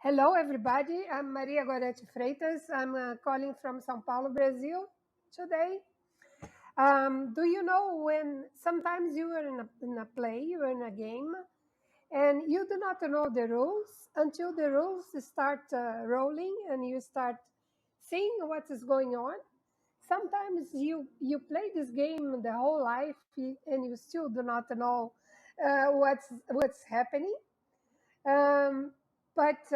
Hello, everybody. I'm Maria Goreti Freitas. I'm calling from São Paulo, Brazil today. Do you know when sometimes you are in a play, you are in a game, and you do not know the rules until the rules start rolling and you start seeing what is going on? Sometimes you play this game the whole life and you still do not know what's happening. Um, but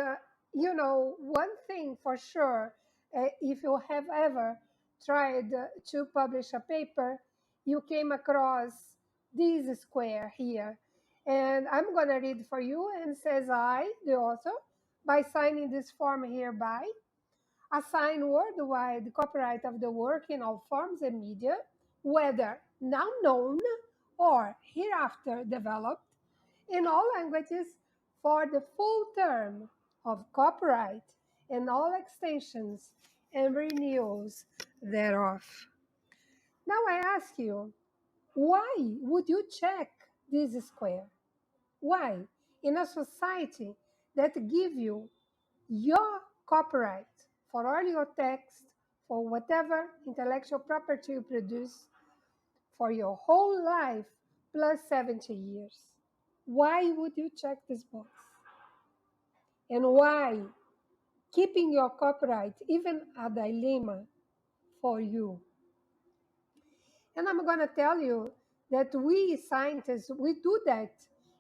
one thing for sure, if you have ever tried to publish a paper, you came across this square here. And I'm going to read for you, and says I, the author, by signing this form hereby, assign worldwide the copyright of the work in all forms and media, whether now known or hereafter developed, in all languages for the full term of copyright and all extensions and renewals thereof. Now I ask you, why would you check this square? Why? In a society that give you your copyright for all your text, for whatever intellectual property you produce, for your whole life plus 70 years. Why would you check this box? And why keeping your copyright even a dilemma for you? And I'm going to tell you that we scientists, we do that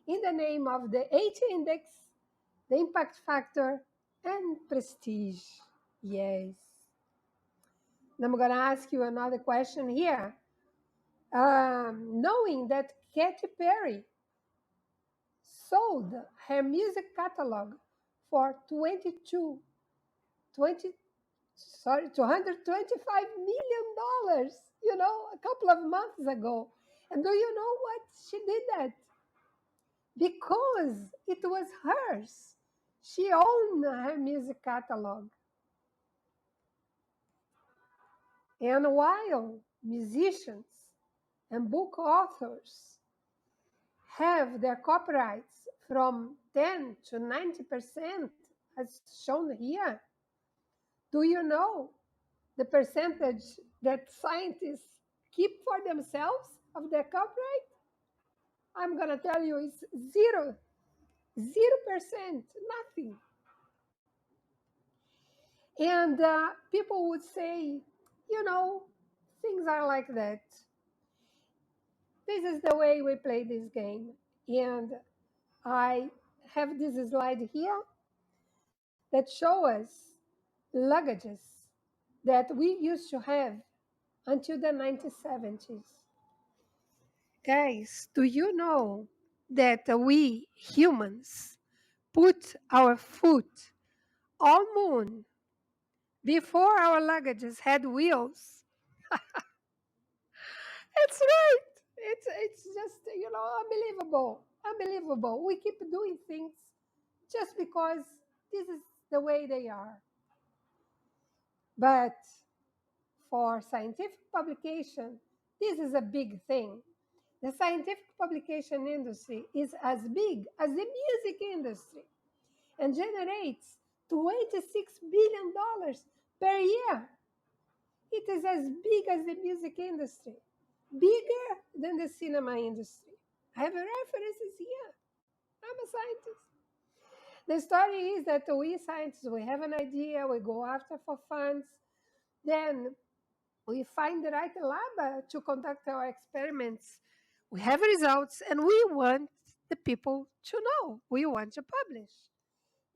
in the name of the H index, the impact factor, and prestige. Yes. And I'm going to ask you another question here. Knowing that Katy Perry sold her music catalog for 225 million dollars, a couple of months ago. And do you know what she did that? Because it was hers. She owned her music catalog. And while musicians and book authors have their copyrights from 10 to 90%, as shown here, do you know the percentage that scientists keep for themselves of their copyright? I'm going to tell you it's 0%, nothing. And people would say, things are like that. This is the way we play this game. And I have this slide here that show us luggages that we used to have until the 1970s. Guys, do you know that we humans put our foot on moon before our luggages had wheels? It's right. It's just unbelievable. Unbelievable. We keep doing things just because this is the way they are. But for scientific publication, this is a big thing. The scientific publication industry is as big as the music industry and generates $26 billion per year. It is as big as the music industry, bigger than the cinema industry. I have references here. I'm a scientist. The story is that we scientists, we have an idea, we go after for funds, then we find the right lab to conduct our experiments. We have results, and we want the people to know. We want to publish.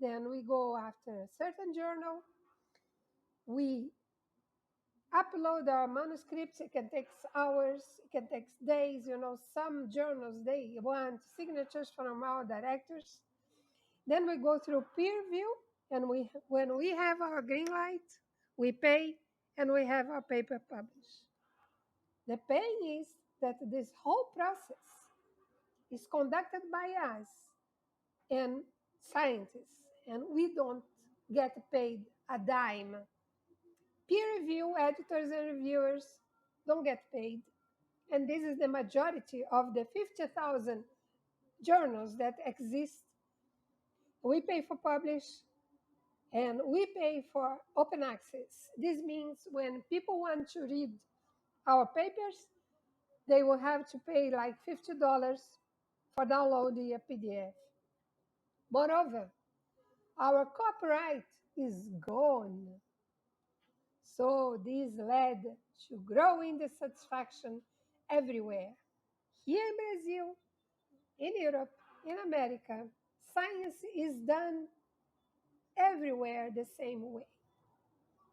Then we go after a certain journal. We upload our manuscripts. It can take hours. It can take days. Some journals, they want signatures from our directors. Then we go through peer review, and when we have our green light, we pay, and we have our paper published. The pain is that this whole process is conducted by us and scientists, and we don't get paid a dime. Peer review editors and reviewers don't get paid, and this is the majority of the 50,000 journals that exist. We pay for publish, And we pay for open access. This means when people want to read our papers, they will have to pay like $50 for downloading a PDF. Moreover, our copyright is gone. So this led to growing dissatisfaction everywhere. Here in Brazil, in Europe, in America, science is done everywhere the same way.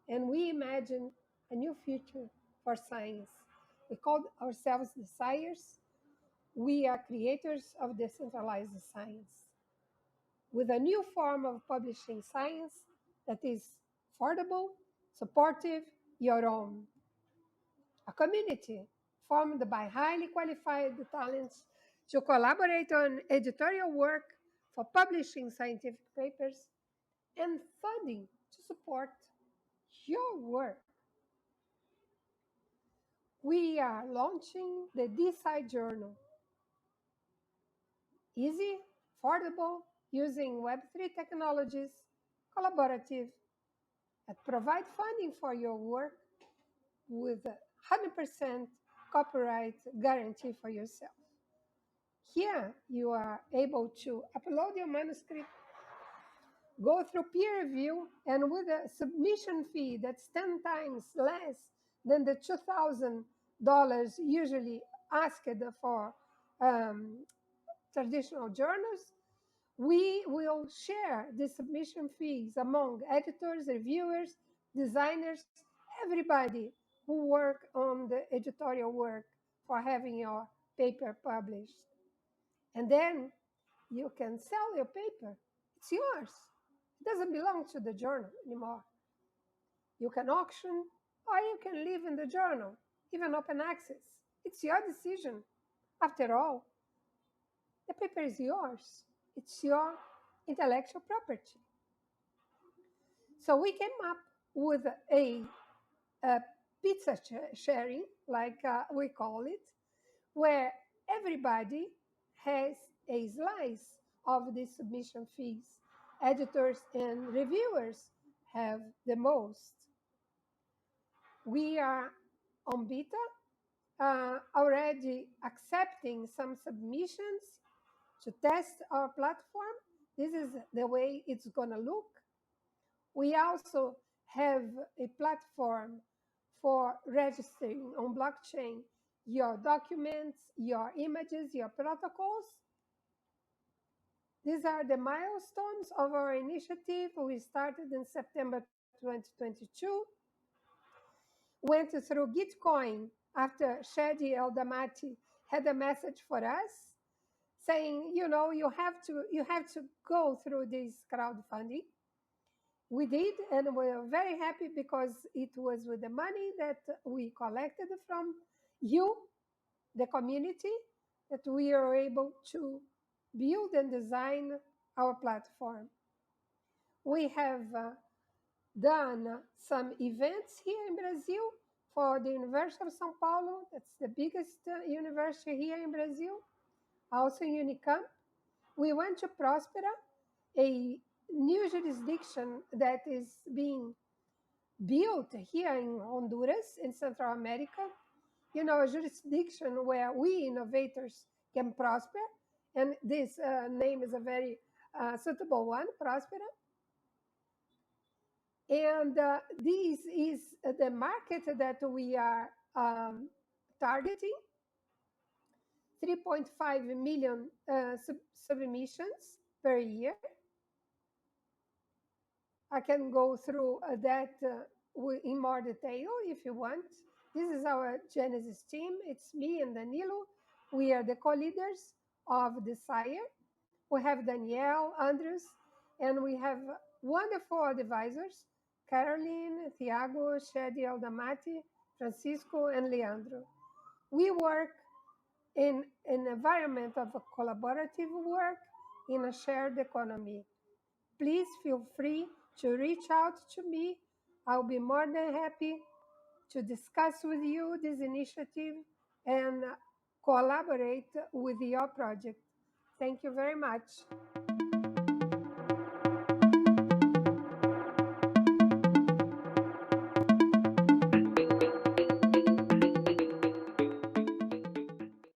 And we imagine a new future for science. We call ourselves the Desciers. We are creators of decentralized science with a new form of publishing science that is affordable, supportive, your own. A community formed by highly qualified talents to collaborate on editorial work for publishing scientific papers and funding to support your work. We are launching the DeSci journal. Easy, affordable, using Web3 technologies, collaborative, that provide funding for your work with a 100% copyright guarantee for yourself. Here, you are able to upload your manuscript, go through peer review, and with a submission fee that's 10 times less than the $2,000 usually asked for traditional journals, we will share the submission fees among editors, reviewers, designers, everybody who work on the editorial work for having your paper published. And then you can sell your paper. It's yours. It doesn't belong to the journal anymore. You can auction or you can leave in the journal, even open access. It's your decision. After all, the paper is yours. It's your intellectual property. So we came up with a pizza sharing, like we call it, where everybody has a slice of the submission fees. Editors and reviewers have the most. We are on beta, already accepting some submissions to test our platform. This is the way it's going to look. We also have a platform for registering on blockchain your documents, your images, your protocols. These are the milestones of our initiative. We started in September 2022, went through Gitcoin after Shadi Eldamati had a message for us saying, you know, you have to go through this crowdfunding. We did, and we're very happy because it was with the money that we collected from you, the community, that we are able to build and design our platform. We have done some events here in Brazil for the University of São Paulo. That's the biggest university here in Brazil. Also in Unicamp. We went to Próspera, a new jurisdiction that is being built here in Honduras, in Central America, you know, a jurisdiction where we innovators can prosper. And this name is a very suitable one, Próspera. And this is the market that we are targeting, 3.5 million submissions per year. I can go through that in more detail if you want. This is our Genesis team. It's me and Danilo. We are the co-leaders of Desci. We have Danielle, Andres, and we have wonderful advisors, Caroline, Thiago, Shadi Aldamati, Francisco, and Leandro. We work in an environment of a collaborative work in a shared economy. Please feel free to reach out to me. I'll be more than happy to discuss with you this initiative and collaborate with your project. Thank you very much.